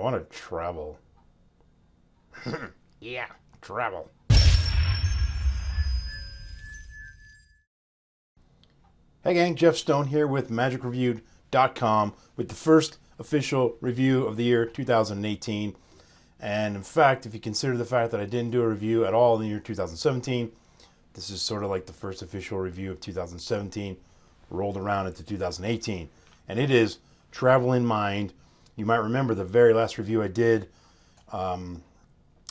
want to travel. Yeah, travel. Hey gang, Jeff Stone here with MagicReviewed.com with the first official review of the year 2018. And in fact, if you consider the fact that I didn't do a review at all in the year 2017, this is sort of like the first official review of 2017 rolled around into 2018. And it is Travel in Mind. You might remember the very last review I did. I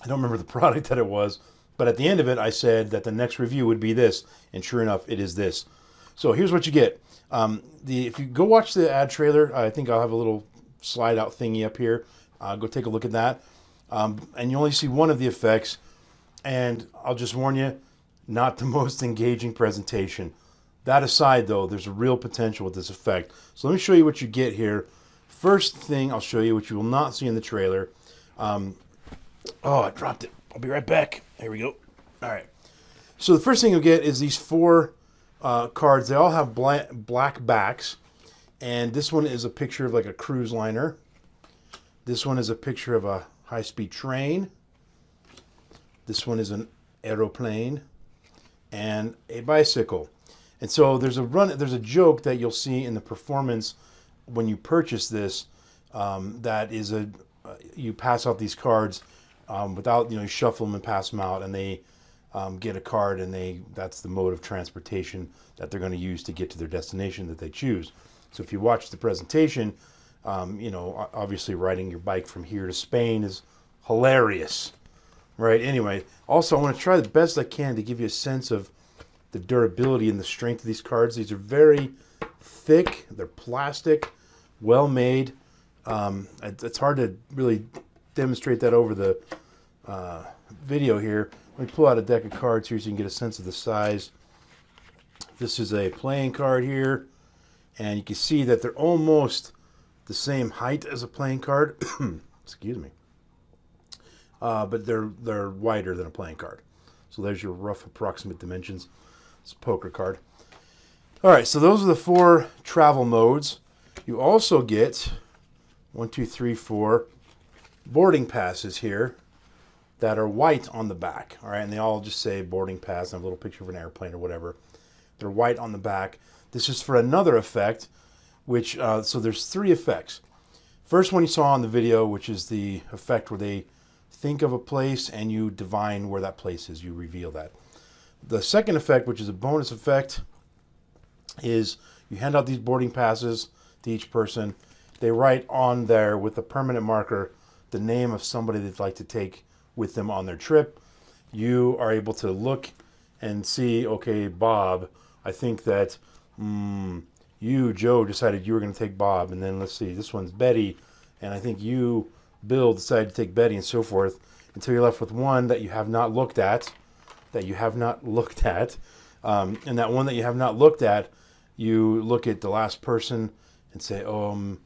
don't remember the product that it was, but at the end of it, I said that the next review would be this. And sure enough, it is this. So here's what you get. If you go watch the ad trailer, I think I'll have a little slide out thingy up here. Go take a look at that. And you only see one of the effects. And I'll just warn you, not the most engaging presentation. That aside, though, there's a real potential with this effect. So let me show you what you get here. First thing I'll show you, which you will not see in the trailer. Oh, I dropped it. I'll be right back. There we go. All right. So the first thing you'll get is these four cards. They all have black backs. And this one is a picture of like a cruise liner. This one is a picture of a high-speed train. This one is an aeroplane and a bicycle. And so there's a joke that you'll see in the performance when you purchase this. That is you pass out these cards without, you shuffle them and pass them out, and they get a card, and that's the mode of transportation that they're going to use to get to their destination that they choose. So if you watch the presentation, obviously riding your bike from here to Spain is hilarious, right? Anyway, also I want to try the best I can to give you a sense of the durability and the strength of these cards. These are very thick. They're plastic, well made. It's hard to really demonstrate that over the video here. Let me pull out a deck of cards here so you can get a sense of the size. This is a playing card here, and you can see that they're almost the same height as a playing card. Excuse me. But they're wider than a playing card. So there's your rough approximate dimensions. It's a poker card. All right, so those are the four travel modes. You also get 1, 2, 3, 4 boarding passes here that are white on the back. All right, and they all just say boarding pass and have a little picture of an airplane or whatever. They're white on the back. This is for another effect, which, so there's 3 effects. First one you saw on the video, which is the effect where they think of a place and you divine where that place is. You reveal that. The second effect, which is a bonus effect, is you hand out these boarding passes to each person. They write on there with a permanent marker the name of somebody they'd like to take with them on their trip. You are able to look and see, okay, Bob, I think that you, Joe, decided you were going to take Bob. And then let's see, this one's Betty. And I think you, Bill, decided to take Betty, and so forth, until you're left with one that you have not looked at. And that one that you have not looked at, you look at the last person and say, oh,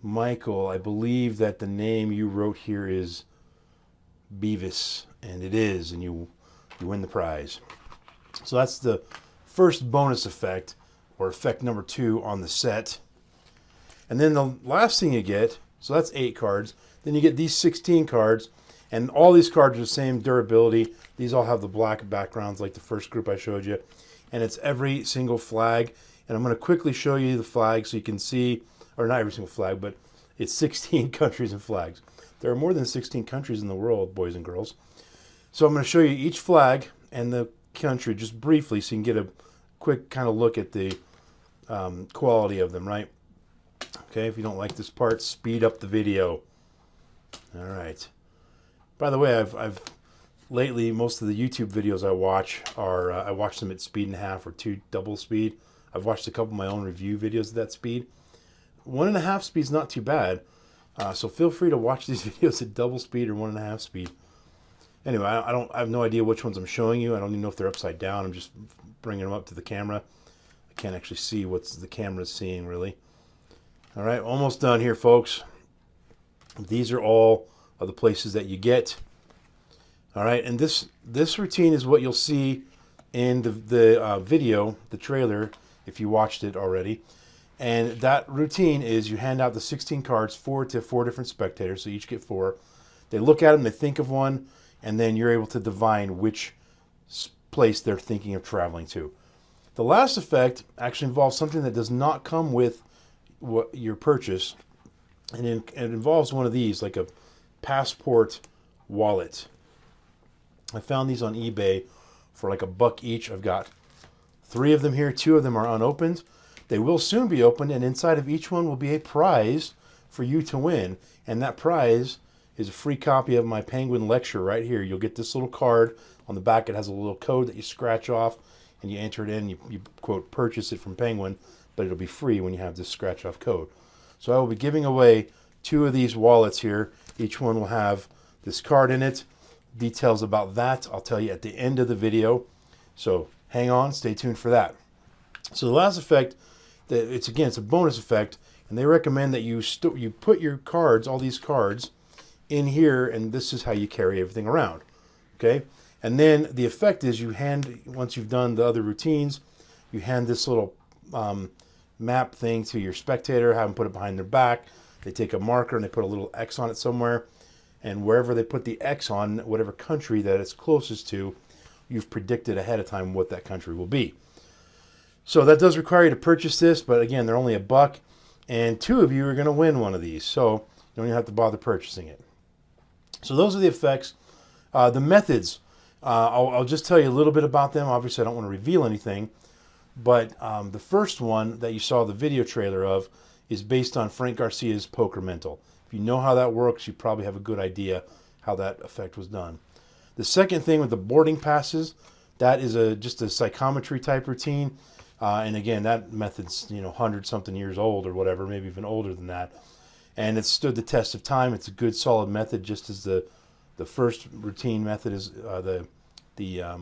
Michael, I believe that the name you wrote here is Beavis, and it is, and you win the prize. So that's the first bonus effect, or effect number 2 on the set. And then the last thing you get, so that's 8 cards. Then you get these 16 cards, and all these cards are the same durability. These all have the black backgrounds like the first group I showed you. And it's every single flag. And I'm going to quickly show you the flag so you can see, or not every single flag, but it's 16 countries and flags. There are more than 16 countries in the world, boys and girls. So I'm going to show you each flag and the country just briefly so you can get a quick kind of look at the quality of them, right? Okay, if you don't like this part, speed up the video. All right. By the way, I've lately, most of the YouTube videos I watch are, I watch them at 1.5 or 2 double speed. I've watched a couple of my own review videos at that speed. 1.5 speed is not too bad. So feel free to watch these videos at double speed or 1.5 speed. Anyway, I have no idea which ones I'm showing you. I don't even know if they're upside down. I'm just bringing them up to the camera. I can't actually see what the camera's seeing, really. All right, almost done here, folks. These are all of the places that you get. All right, and this routine is what you'll see in the video, the trailer, if you watched it already. And that routine is you hand out the 16 cards, 4 to 4 different spectators, so each get 4. They look at them, they think of one, and then you're able to divine which place they're thinking of traveling to. The last effect actually involves something that does not come with what your purchase, and it involves one of these, like a passport wallet. I found these on eBay for like $1 each. I've got 3 of them here. 2 of them are unopened. They will soon be opened, and inside of each one will be a prize for you to win. And that prize is a free copy of my Penguin lecture right here. You'll get this little card. On the back, it has a little code that you scratch off, and you enter it in. You quote, purchase it from Penguin, but it'll be free when you have this scratch-off code. So I will be giving away 2 of these wallets here. Each one will have this card in it. Details about that I'll tell you at the end of the video. So hang on, stay tuned for that. So the last effect, it's a bonus effect, and they recommend that you put your cards, all these cards, in here, and this is how you carry everything around. Okay, and then the effect is once you've done the other routines, you hand this little map thing to your spectator, have them put it behind their back. They take a marker and they put a little X on it somewhere, and wherever they put the X on, whatever country that it's closest to, you've predicted ahead of time what that country will be. So that does require you to purchase this, but again, they're only $1, and 2 of you are going to win one of these, so you don't even have to bother purchasing it. So those are the effects. The methods, I'll just tell you a little bit about them. Obviously, I don't want to reveal anything, but the first one that you saw the video trailer of is based on Frank Garcia's Poker Mental. If you know how that works, you probably have a good idea how that effect was done. The second thing with the boarding passes, that is just a psychometry type routine. And again, that method's 100-something years old or whatever, maybe even older than that. And it's stood the test of time. It's a good, solid method, just as the first routine method is the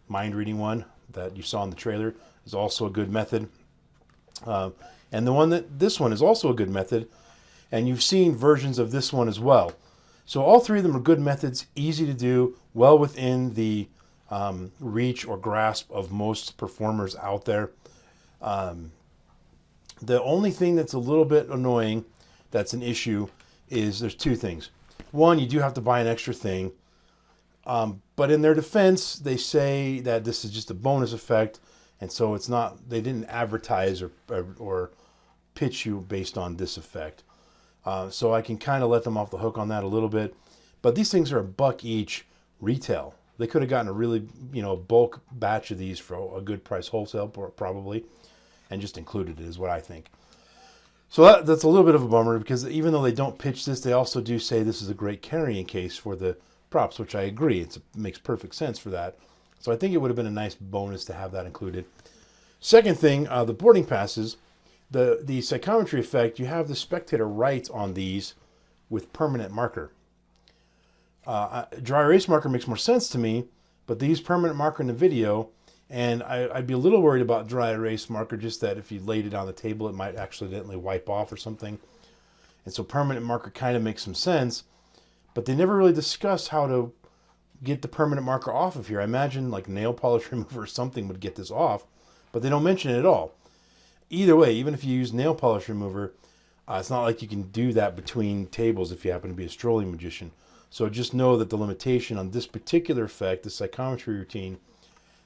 mind reading one that you saw in the trailer is also a good method. And this one is also a good method. And you've seen versions of this one as well. So all 3 of them are good methods, easy to do, well within the reach or grasp of most performers out there. The only thing that's a little bit annoying, that's an issue, is there's 2 things. One, you do have to buy an extra thing. But in their defense, they say that this is just a bonus effect, and so it's not. They didn't advertise or pitch you based on this effect. So I can kind of let them off the hook on that a little bit. But these things are $1 each retail. They could have gotten a really, bulk batch of these for a good price wholesale, probably, and just included it, is what I think. So that's a little bit of a bummer, because even though they don't pitch this, they also do say this is a great carrying case for the props, which I agree. It makes perfect sense for that. So I think it would have been a nice bonus to have that included. Second thing, the boarding passes, the psychometry effect, you have the spectator write on these with permanent marker. Dry erase marker makes more sense to me, but they use permanent marker in the video, and I'd be a little worried about dry erase marker, just that if you laid it on the table, it might accidentally wipe off or something. And so permanent marker kind of makes some sense, but they never really discuss how to get the permanent marker off of here. I imagine like nail polish remover or something would get this off, but they don't mention it at all. Either way, even if you use nail polish remover, it's not like you can do that between tables if you happen to be a strolling magician. So just know that the limitation on this particular effect, the psychometry routine,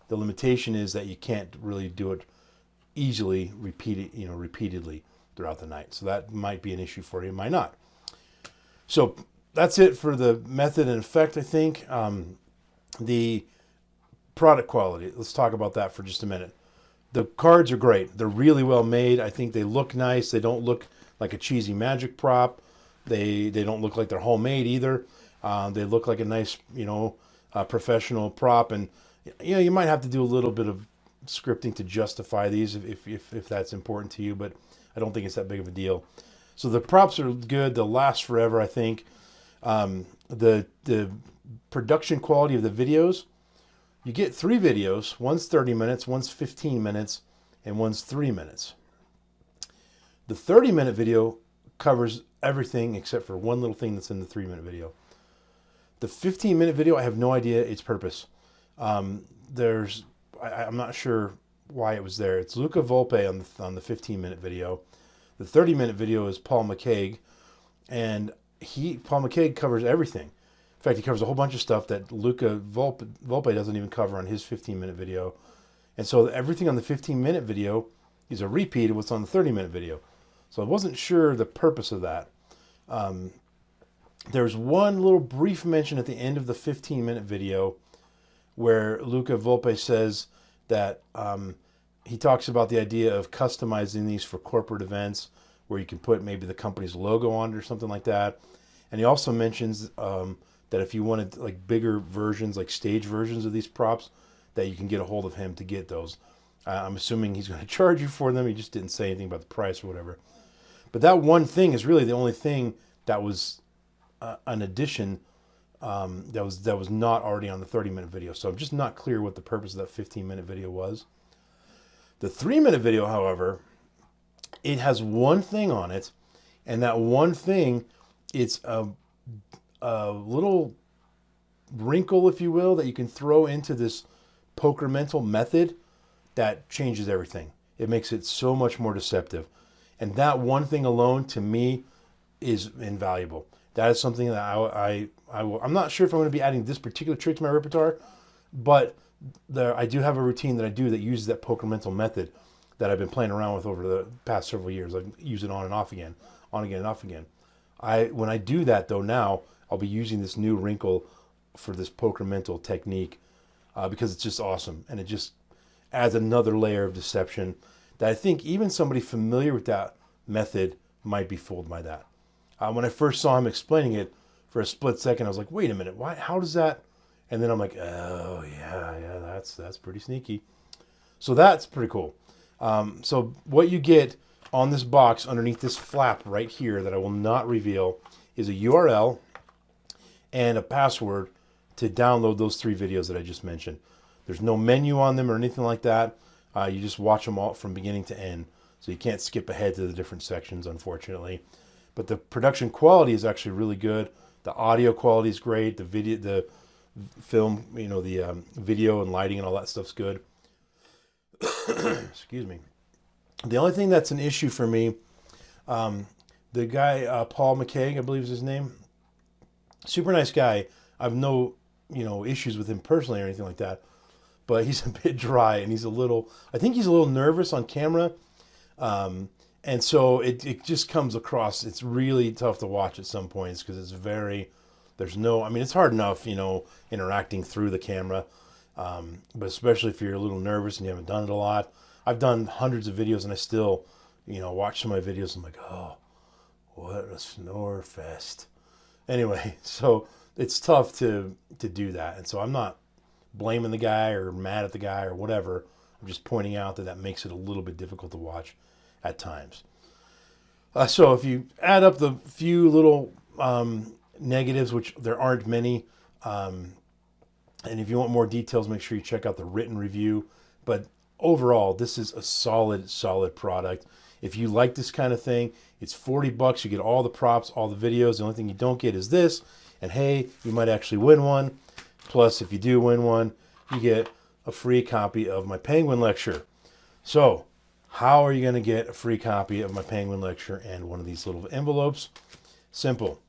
the limitation is that you can't really do it easily, repeatedly throughout the night. So that might be an issue for you, might not. So that's it for the method and effect, I think. The product quality, let's talk about that for just a minute. The cards are great. They're really well made. I think they look nice. They don't look like a cheesy magic prop. They don't look like they're homemade either. They look like a nice, professional prop. And you might have to do a little bit of scripting to justify these if that's important to you, but I don't think it's that big of a deal. So the props are good. They'll last forever, I think. The production quality of the videos, you get 3 videos. One's 30 minutes, one's 15 minutes, and one's 3 minutes. The 30-minute video covers everything except for one little thing that's in the 3-minute video. The 15-minute video, I have no idea its purpose. I'm not sure why it was there. It's Luca Volpe on the 15-minute video. The 30-minute video is Paul McCaig, and Paul McCaig covers everything. In fact, he covers a whole bunch of stuff that Luca Volpe doesn't even cover on his 15-minute video. And so everything on the 15-minute video is a repeat of what's on the 30-minute video. So I wasn't sure the purpose of that. There's one little brief mention at the end of the 15-minute video where Luca Volpe says that he talks about the idea of customizing these for corporate events where you can put maybe the company's logo on it or something like that. And he also mentions that if you wanted like bigger versions, like stage versions of these props, that you can get a hold of him to get those. I'm assuming he's going to charge you for them. He just didn't say anything about the price or whatever. But that one thing is really the only thing that was an addition that was not already on the 30-minute video. So I'm just not clear what the purpose of that 15-minute video was. The 3-minute video, however, it has one thing on it, and that one thing, it's a little wrinkle, if you will, that you can throw into this poker mental method that changes everything. It makes it so much more deceptive. And that one thing alone, to me, is invaluable. That is something that I'm not sure if I'm going to be adding this particular trick to my repertoire, but I do have a routine that I do that uses that poker mental method that I've been playing around with over the past several years. I use it on and off again, on again and off again. When I do that, though, now I'll be using this new wrinkle for this poker mental technique because it's just awesome. And it just adds another layer of deception that I think even somebody familiar with that method might be fooled by that. When I first saw him explaining it, for a split second, I was like, wait a minute, why? How does that? And then I'm like, oh, yeah, that's pretty sneaky. So that's pretty cool. So what you get on this box underneath this flap right here that I will not reveal is a URL and a password to download those 3 videos that I just mentioned. There's no menu on them or anything like that. You just watch them all from beginning to end. So you can't skip ahead to the different sections, unfortunately. But the production quality is actually really good. The audio quality is great. The video, the film, the video and lighting and all that stuff's good. Excuse me. The only thing that's an issue for me, the guy, Paul McCaig, I believe is his name. Super nice guy. I have no, issues with him personally or anything like that. But he's a bit dry and I think he's a little nervous on camera. And so it just comes across, it's really tough to watch at some points because it's hard enough, interacting through the camera. But especially if you're a little nervous and you haven't done it a lot. I've done hundreds of videos and I still, watch some of my videos and I'm like, oh, what a snore fest. Anyway, so it's tough to do that. And so I'm not blaming the guy or mad at the guy or whatever. I'm just pointing out that makes it a little bit difficult to watch at times. So if you add up the few little negatives, which there aren't many, and if you want more details, make sure you check out the written review. But overall, this is a solid product. If you like this kind of thing, it's $40. You get all the props, all the videos. The only thing you don't get is this. And hey, you might actually win one. Plus, if you do win one, you get a free copy of my Penguin lecture. So, how are you going to get a free copy of my Penguin lecture and one of these little envelopes? Simple.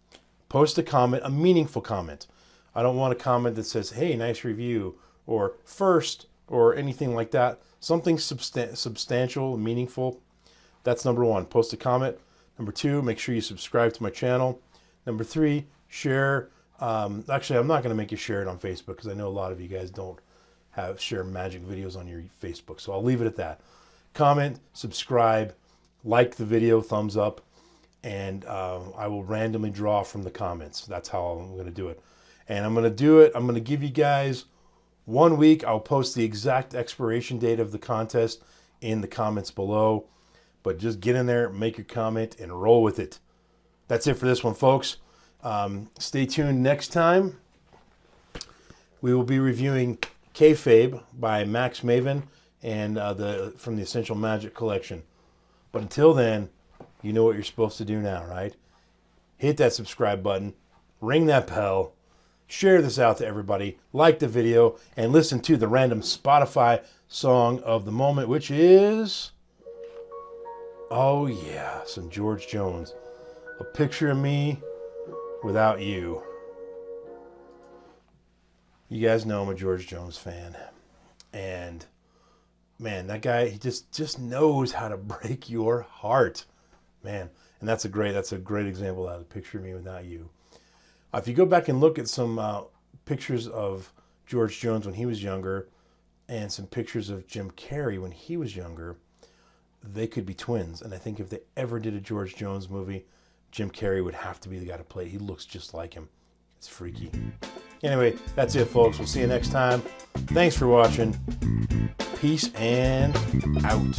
Post a comment, a meaningful comment. I don't want a comment that says, hey, nice review, or first, or anything like that. Something substantial, meaningful. That's number 1. Post a comment. Number 2, make sure you subscribe to my channel. Number 3, share. Actually, I'm not going to make you share it on Facebook because I know a lot of you guys don't share magic videos on your Facebook. So I'll leave it at that. Comment, subscribe, like the video, thumbs up, and I will randomly draw from the comments. That's how I'm going to do it. And I'm going to do it. I'm going to give you guys 1 week. I'll post the exact expiration date of the contest in the comments below. But just get in there, make your comment, and roll with it. That's it for this one, folks. Stay tuned next time. We will be reviewing Kayfabe by Max Maven and from the Essential Magic collection. But until then, you know what you're supposed to do now, right? Hit that subscribe button, ring that bell, share this out to everybody, like the video, and listen to the random Spotify song of the moment, which is, oh yeah, some George Jones. A Picture of Me Without You. You guys know I'm a George Jones fan. And man, that guy, he just knows how to break your heart. Man, and that's a great example of A Picture of Me Without You. If you go back and look at some pictures of George Jones when he was younger and some pictures of Jim Carrey when he was younger, they could be twins. And I think if they ever did a George Jones movie, Jim Carrey would have to be the guy to play it. He looks just like him. It's freaky. Anyway, that's it, folks. We'll see you next time. Thanks for watching. Peace and out.